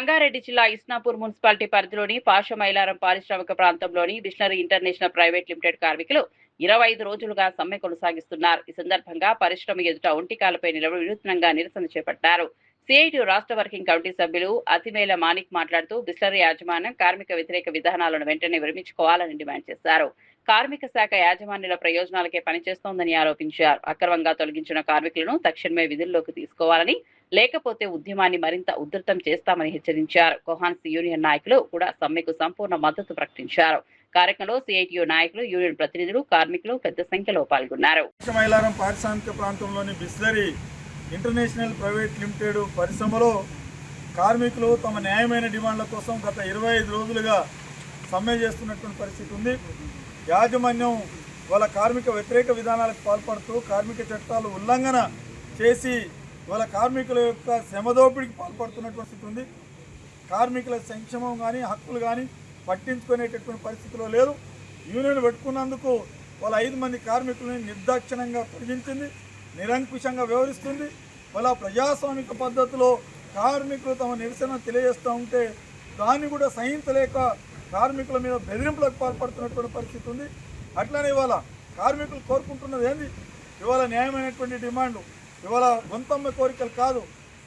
రంగారెడ్డి జిల్లా ఇస్నాపూర్ మున్సిపాలిటీ పరిధిలోని పాషమైలారం పారిశ్రామిక ప్రాంతంలోని బిష్నరీ ఇంటర్నేషనల్ ప్రైవేట్ లిమిటెడ్ కార్మికులు 25 రోజులుగా సమ్మె కొనసాగిస్తున్నారు. ఈ సందర్భంగా పరిశ్రమ ఎదుట ఒంటికాలపై నిలబడి వినూత్నంగా నిరసన చేపట్టారు. సిఐటి రాష్ట్ర వర్కింగ్ కమిటీ సభ్యులు అతిమేల మాణిక్ మాట్లాడుతూ బిస్లరీ యాజమాన్యం కార్మిక వ్యతిరేక విధానాలను వెంటనే విరమించుకోవాలని డిమాండ్ చేశారు. కార్మిక శాఖ యాజమాన్యుల ప్రయోజనాలకే పనిచేస్తోందని ఆరోపించారు. అక్రమంగా తొలగించిన కార్మికులను తక్షణమే విధుల్లోకి తీసుకోవాలని, లేకపోతే ఉద్యమాన్ని మరింత ఉధృతం చేస్తామని హెచ్చరించారు. కొహాన్స్ యూనియన్ నాయకులు కూడా సమ్మెకు సంపూర్ణ మద్దతు ప్రకటించారు. కార్యక్రమంలో సిఐటియు నాయకులు, యూనియన్ ప్రతినిధులు, కార్మికులు పెద్ద సంఖ్యలో పాల్గొన్నారు. పాషమైలారం పారిశ్రామిక ప్రాంతంలోని బిస్లరీ ఇంటర్నేషనల్ ప్రైవేట్ లిమిటెడ్ పరిశ్రమలో కార్మికులు తమ న్యాయమైన డిమాండ్ల కోసం గత 25 రోజులుగా సమ్మె చేస్తున్నటువంటి పరిస్థితి ఉంది. యాజమాన్యం వాళ్ళ కార్మిక వ్యతిరేక విధానాలకు పాల్పడుతూ కార్మిక చట్టాలు ఉల్లంఘన చేసి వాళ్ళ కార్మికుల యొక్క శ్రమదోపిడికి పాల్పడుతున్నటువంటి ఉంది. కార్మికుల సంక్షేమం కానీ హక్కులు కానీ పట్టించుకునేటటువంటి పరిస్థితిలో లేదు. యూనియన్ పెట్టుకున్నందుకు వాళ్ళ 5 మంది కార్మికులని నిర్దాక్షిణ్యంగా తొలగించింది, నిరంకుశంగా వ్యవహరిస్తుంది. వాళ్ళ ప్రజాస్వామిక పద్ధతిలో కార్మికులు తమ నిరసన తెలియజేస్తూ ఉంటే దాన్ని కూడా సహించలేక కార్మికుల మీద బెదిరింపులకు పాల్పడుతున్నటువంటి పరిస్థితి ఉంది. అట్లనే ఇవాళ కార్మికులు కోరుకుంటున్నది ఏంది? ఇవాళ న్యాయమైనటువంటి డిమాండ్లు, ఇవాళ గొంతమ్మ కోరికలు కాదు,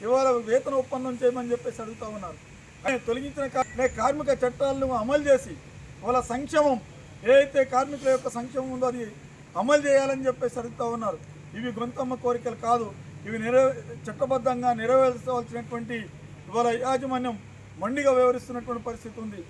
ఇవాళ వేతన ఒప్పందం చేయమని చెప్పేసి అడుగుతూ ఉన్నారు. తొలగించిన కార్మిక చట్టాలను అమలు చేసి వాళ్ళ సంక్షేమం ఏదైతే కార్మికుల యొక్క సంక్షేమం ఉందో అది అమలు చేయాలని చెప్పేసి అడుగుతూ ఉన్నారు. ఇవి గొంతమ్మ కోరికలు కాదు, ఇవి చట్టబద్ధంగా నెరవేర్చవలసినటువంటి ఇవాళ యాజమాన్యం మొండిగా వ్యవహరిస్తున్నటువంటి పరిస్థితి ఉంది.